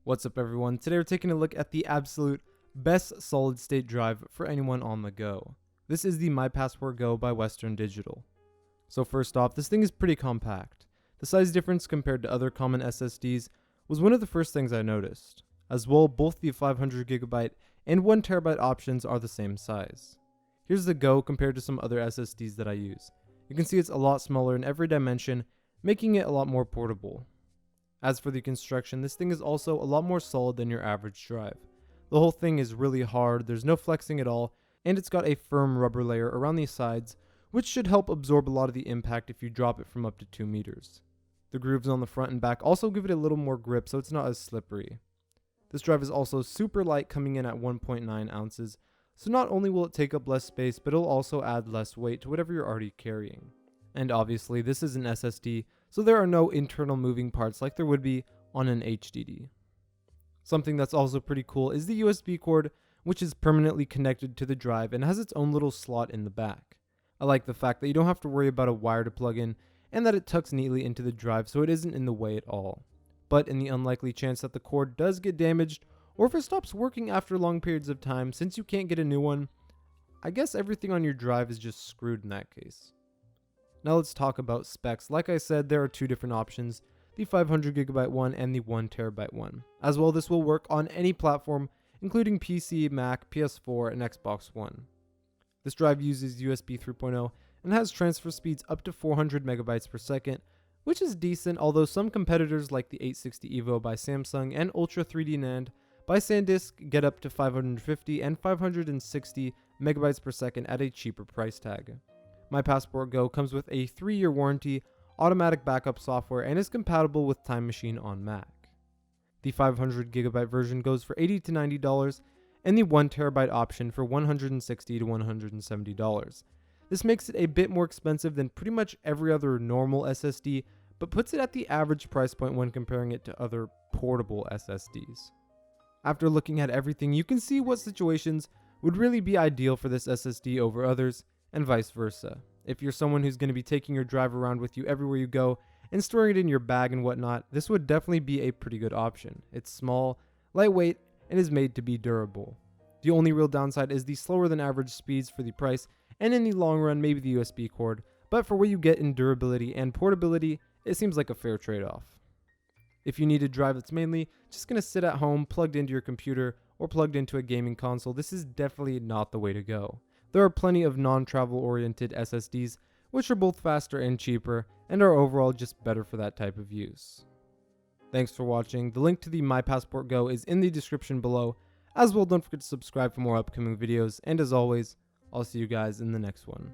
What's up everyone, today we're taking a look at the absolute best solid state drive for anyone on the go. This is the My Passport Go by Western Digital. So first off, this thing is pretty compact. The size difference compared to other common SSDs was one of the first things I noticed. As well, both the 500GB and 1TB options are the same size. Here's the Go compared to some other SSDs that I use. You can see it's a lot smaller in every dimension, making it a lot more portable. As for the construction, this thing is also a lot more solid than your average drive. The whole thing is really hard, there's no flexing at all, and it's got a firm rubber layer around the sides, which should help absorb a lot of the impact if you drop it from up to 2 meters. The grooves on the front and back also give it a little more grip so it's not as slippery. This drive is also super light, coming in at 1.9 ounces, so not only will it take up less space, but it'll also add less weight to whatever you're already carrying. And obviously this is an SSD, so there are no internal moving parts like there would be on an HDD. Something that's also pretty cool is the USB cord, which is permanently connected to the drive and has its own little slot in the back. I like the fact that you don't have to worry about a wire to plug in and that it tucks neatly into the drive so it isn't in the way at all. But in the unlikely chance that the cord does get damaged, or if it stops working after long periods of time, since you can't get a new one, I guess everything on your drive is just screwed in that case. Now let's talk about specs. Like I said, there are two different options, the 500GB one and the 1TB one. As well, this will work on any platform, including PC, Mac, PS4, and Xbox One. This drive uses USB 3.0 and has transfer speeds up to 400 megabytes per second, which is decent, although some competitors like the 860 EVO by Samsung and Ultra 3D NAND by SanDisk get up to 550 and 560 megabytes per second at a cheaper price tag. My Passport Go comes with a 3-year warranty, automatic backup software, and is compatible with Time Machine on Mac. The 500GB version goes for $80 to $90, and the 1TB option for $160 to $170. This makes it a bit more expensive than pretty much every other normal SSD, but puts it at the average price point when comparing it to other portable SSDs. After looking at everything, you can see what situations would really be ideal for this SSD over others, and vice versa. If you're someone who's going to be taking your drive around with you everywhere you go and storing it in your bag and whatnot, this would definitely be a pretty good option. It's small, lightweight, and is made to be durable. The only real downside is the slower than average speeds for the price, and in the long run maybe the USB cord, but for what you get in durability and portability, it seems like a fair trade-off. If you need a drive that's mainly just going to sit at home plugged into your computer or plugged into a gaming console, this is definitely not the way to go. There are plenty of non-travel oriented SSDs which are both faster and cheaper and are overall just better for that type of use. Thanks for watching. The link to the My Passport Go is in the description below. As well, don't forget to subscribe for more upcoming videos, and as always, I'll see you guys in the next one.